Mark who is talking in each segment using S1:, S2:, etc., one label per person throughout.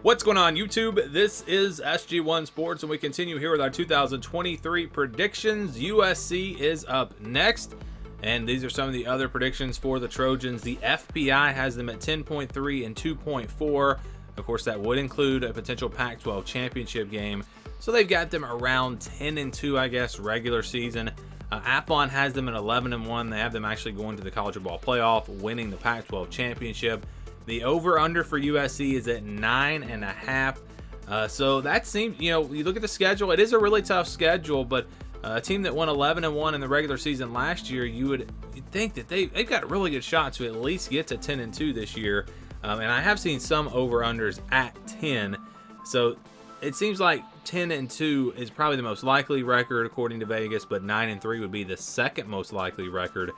S1: What's going on, YouTube? This is SG1 Sports, and we continue here with our 2023 predictions. USC is up next, and these are some of the other predictions for the Trojans. The FPI has them at 10.3 and 2.4. Of course, that would include a potential Pac-12 championship game. So they've got them around 10 and 2, I guess, regular season. Athlon has them at 11 and 1. They have them actually going to the College Football Playoff, winning the Pac-12 championship. The over-under for USC is at 9.5. So that seems, you look at the schedule, it is a really tough schedule, but a team that won 11 and 1 in the regular season last year, you'd think that they've got a really good shot to at least get to 10 and 2 this year. And I have seen some over-unders at 10. So it seems like 10 and 2 is probably the most likely record according to Vegas, but 9 and 3 would be the second most likely record.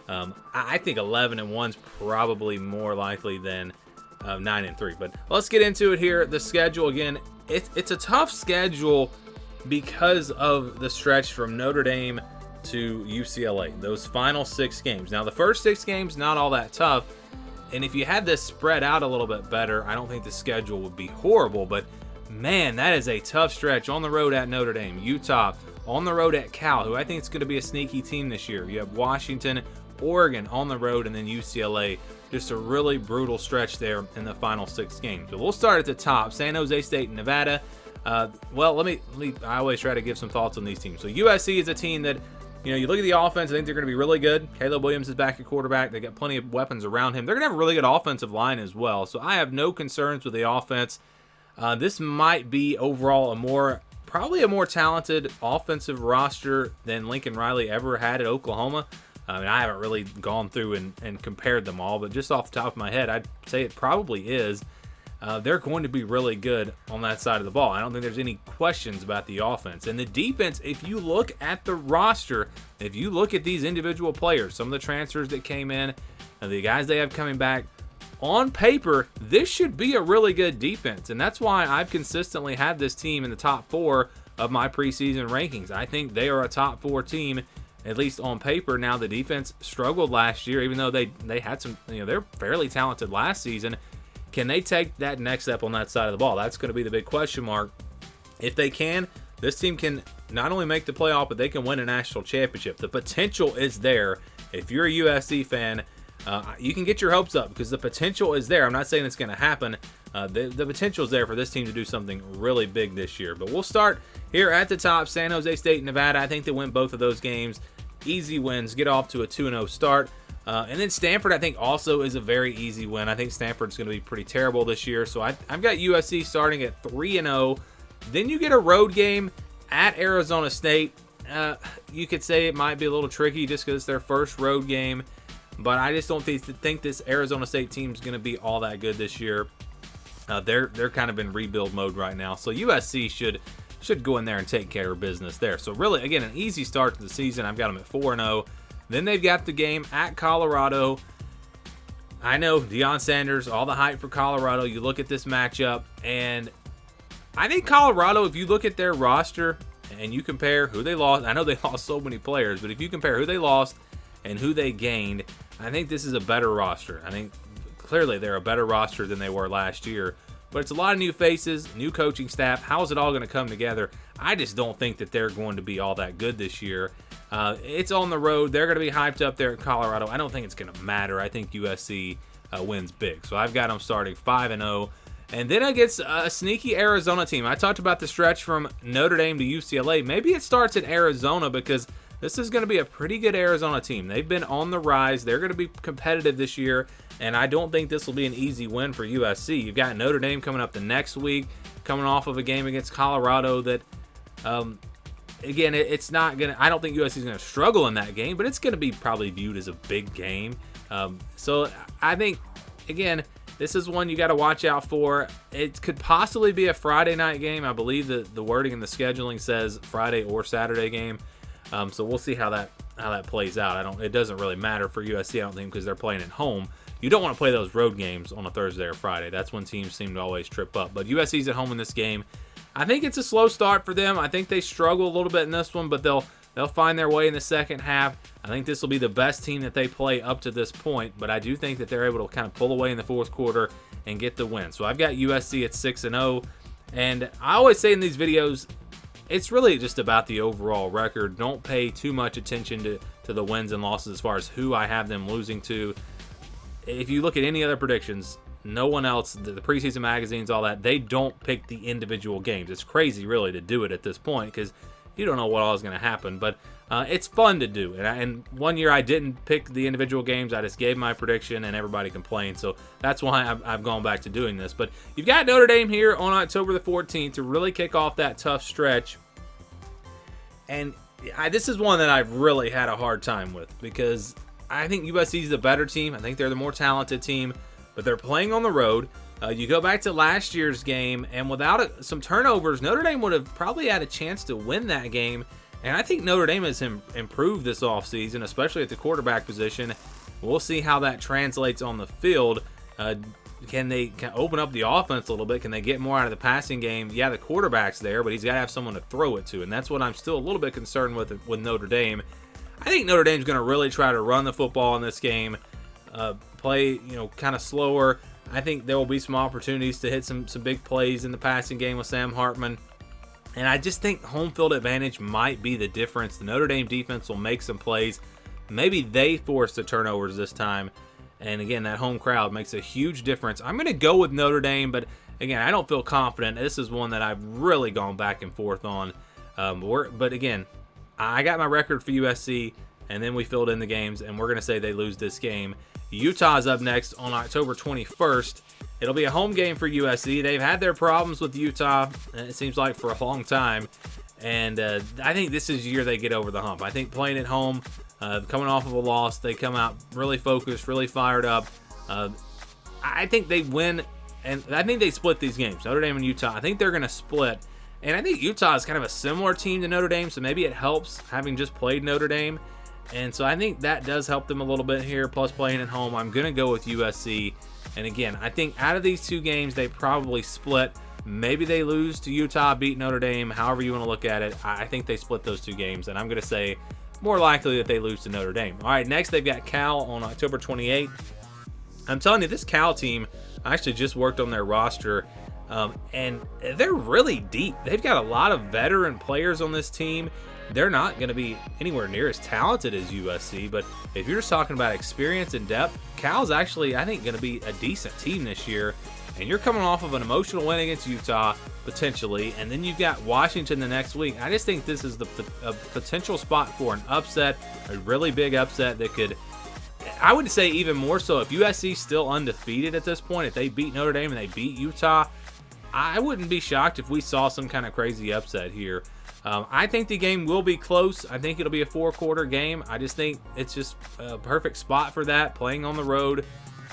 S1: I think 11 and 1 is probably more likely than 9 and 3. But let's get into it here. The schedule, again, it's a tough schedule because of the stretch from Notre Dame to UCLA. Those final 6 games. Now, the first 6 games, not all that tough. And if you had this spread out a little bit better, I don't think the schedule would be horrible. But, man, that is a tough stretch. On the road at Notre Dame, Utah, on the road at Cal, who I think is going to be a sneaky team this year. You have Washington, Oregon on the road, and then UCLA. Just a really brutal stretch there in the final 6 games. So we'll start at the top. San Jose State and Nevada. Well, I always try to give some thoughts on these teams. So USC is a team that, you look at the offense, I think they're going to be really good. Caleb Williams is back at quarterback. They got plenty of weapons around him. They're going to have a really good offensive line as well. So I have no concerns with the offense. This might be overall probably a more talented offensive roster than Lincoln Riley ever had at Oklahoma. I mean, I haven't really gone through and compared them all, but just off the top of my head, I'd say it probably is. They're going to be really good on that side of the ball. I don't think there's any questions about the offense. And the defense, if you look at the roster, if you look at these individual players, some of the transfers that came in, and the guys they have coming back, on paper, this should be a really good defense. And that's why I've consistently had this team in the top 4 of my preseason rankings. I think they are a top 4 team, at least on paper. Now, the defense struggled last year, even though they had some, they're fairly talented last season. Can they take that next step on that side of the ball? That's going to be the big question mark. If they can, this team can not only make the playoff, but they can win a national championship. The potential is there. If you're a USC fan, you can get your hopes up because the potential is there. I'm not saying it's going to happen. The potential is there for this team to do something really big this year. But we'll start here at the top. San Jose State and Nevada. I think they win both of those games. Easy wins, get off to a 2-0 start. And then Stanford, I think, also is a very easy win. I think Stanford's going to be pretty terrible this year. So I've got USC starting at 3-0. Then you get a road game at Arizona State. You could say it might be a little tricky just because it's their first road game. But I just don't think this Arizona State team is going to be all that good this year. They're kind of in rebuild mode right now. So USC should go in there and take care of business there. So really, again, an easy start to the season. I've got them at 4-0. Then they've got the game at Colorado. I know Deion Sanders, all the hype for Colorado. You look at this matchup, and I think Colorado, if you look at their roster and you compare who they lost, I know they lost so many players, but if you compare who they lost and who they gained, I think this is a better roster. I think clearly they're a better roster than they were last year. But it's a lot of new faces, new coaching staff. How is it all going to come together? I just don't think that they're going to be all that good this year. It's on the road. They're going to be hyped up there at Colorado. I don't think it's going to matter. I think USC wins big. So I've got them starting 5-0. And then against a sneaky Arizona team. I talked about the stretch from Notre Dame to UCLA. Maybe it starts at Arizona because this is going to be a pretty good Arizona team. They've been on the rise. They're going to be competitive this year. And I don't think this will be an easy win for USC. You've got Notre Dame coming up the next week, coming off of a game against Colorado that, again, it's not going to, I don't think USC is going to struggle in that game, but it's going to be probably viewed as a big game. So I think, again, this is one you got to watch out for. It could possibly be a Friday night game. I believe that the wording in the scheduling says Friday or Saturday game. So we'll see how that plays out. It doesn't really matter for USC, I don't think, because they're playing at home. You don't want to play those road games on a Thursday or Friday. That's when teams seem to always trip up. But USC's at home in this game. I think it's a slow start for them. I think they struggle a little bit in this one, but they'll find their way in the second half. I think this will be the best team that they play up to this point, but I do think that they're able to kind of pull away in the fourth quarter and get the win. So I've got USC at 6-0. And I always say in these videos, it's really just about the overall record. Don't pay too much attention to the wins and losses as far as who I have them losing to. If you look at any other predictions, no one else, the preseason magazines, all that, they don't pick the individual games. It's crazy, really, to do it at this point because you don't know what all is going to happen. But it's fun to do. And one year I didn't pick the individual games. I just gave my prediction and everybody complained. So that's why I've gone back to doing this. But you've got Notre Dame here on October the 14th to really kick off that tough stretch. And this is one that I've really had a hard time with because I think USC is the better team. I think they're the more talented team, but they're playing on the road. You go back to last year's game, and without some turnovers, Notre Dame would have probably had a chance to win that game. And I think Notre Dame has improved this offseason, especially at the quarterback position. We'll see how that translates on the field. Can they open up the offense a little bit? Can they get more out of the passing game? Yeah, the quarterback's there, but he's got to have someone to throw it to, and that's what I'm still a little bit concerned with Notre Dame. I think Notre Dame's going to really try to run the football in this game, play kind of slower. I think there will be some opportunities to hit some big plays in the passing game with Sam Hartman. And I just think home field advantage might be the difference. The Notre Dame defense will make some plays. Maybe they force the turnovers this time. And again, that home crowd makes a huge difference. I'm going to go with Notre Dame, but again, I don't feel confident. This is one that I've really gone back and forth on. But again, I got my record for USC, and then we filled in the games, and we're going to say they lose this game. Utah's up next on October 21st. It'll be a home game for USC. They've had their problems with Utah, it seems like, for a long time. And I think this is the year they get over the hump. I think playing at home, coming off of a loss, they come out really focused, really fired up. I think they win, and I think they split these games, Notre Dame and Utah. I think they're going to split. And I think Utah is kind of a similar team to Notre Dame, so maybe it helps having just played Notre Dame. And so I think that does help them a little bit here, plus playing at home. I'm going to go with USC. And again, I think out of these two games, they probably split. Maybe they lose to Utah, beat Notre Dame, however you want to look at it. I think they split those two games, and I'm going to say more likely that they lose to Notre Dame. All right, next they've got Cal on October 28th. I'm telling you, this Cal team, I actually just worked on their roster, and they're really deep. They've got a lot of veteran players on this team. They're not going to be anywhere near as talented as USC, but if you're just talking about experience and depth, Cal's actually, I think, going to be a decent team this year. And you're coming off of an emotional win against Utah, potentially, and then you've got Washington the next week. I just think this is a potential spot for an upset, a really big upset that could, I would say even more so, if USC's still undefeated at this point, if they beat Notre Dame and they beat Utah, I wouldn't be shocked if we saw some kind of crazy upset here. I think the game will be close. I think it'll be a 4-quarter game. I just think it's just a perfect spot for that, playing on the road,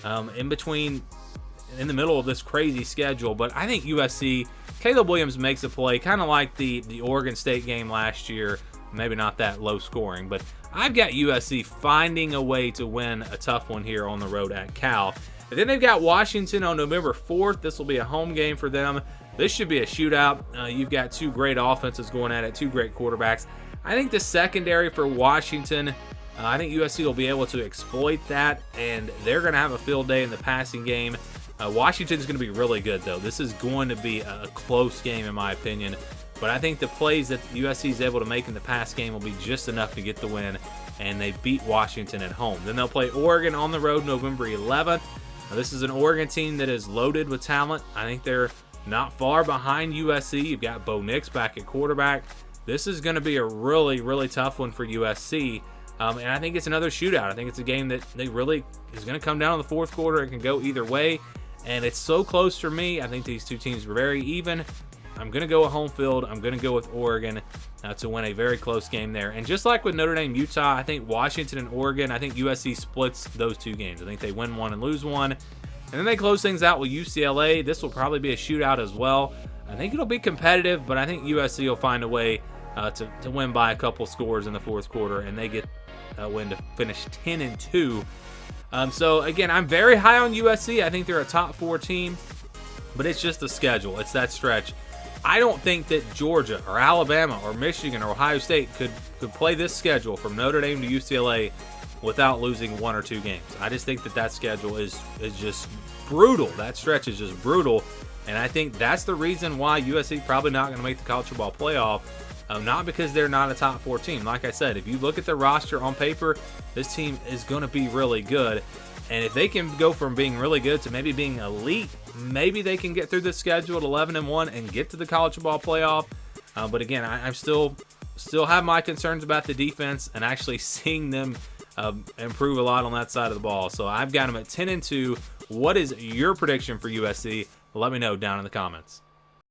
S1: in the middle of this crazy schedule. But I think USC, Caleb Williams makes a play, kind of like the Oregon State game last year. Maybe not that low scoring, but I've got USC finding a way to win a tough one here on the road at Cal. And then they've got Washington on November 4th. This will be a home game for them. This should be a shootout. You've got two great offenses going at it, two great quarterbacks. I think the secondary for Washington, I think USC will be able to exploit that, and they're going to have a field day in the passing game. Washington's going to be really good, though. This is going to be a close game, in my opinion. But I think the plays that USC is able to make in the pass game will be just enough to get the win, and they beat Washington at home. Then they'll play Oregon on the road November 11th. Now, this is an Oregon team that is loaded with talent. I think they're not far behind USC. You've got Bo Nix back at quarterback. This is going to be a really, really tough one for USC. And I think it's another shootout. I think it's a game that they really is going to come down in the fourth quarter. It can go either way. And it's so close for me. I think these two teams were very even. I'm going to go with home field. I'm going to go with Oregon to win a very close game there. And just like with Notre Dame, Utah, I think Washington and Oregon, I think USC splits those two games. I think they win one and lose one. And then they close things out with UCLA. This will probably be a shootout as well. I think it'll be competitive, but I think USC will find a way to win by a couple scores in the fourth quarter, and they get a win to finish 10-2. So again, I'm very high on USC. I think they're a top 4 team, but it's just the schedule. It's that stretch. I don't think that Georgia or Alabama or Michigan or Ohio State could play this schedule from Notre Dame to UCLA without losing 1 or 2 games. I just think that schedule is just brutal. That stretch is just brutal. And I think that's the reason why USC probably not going to make the college football playoff. Not because they're not a top 4 team. Like I said, if you look at the roster on paper, this team is going to be really good. And if they can go from being really good to maybe being elite, maybe they can get through the schedule at 11-1 and get to the college football playoff. But again, I'm still have my concerns about the defense and actually seeing them improve a lot on that side of the ball. So I've got them at 10-2. What is your prediction for USC? Let me know down in the comments.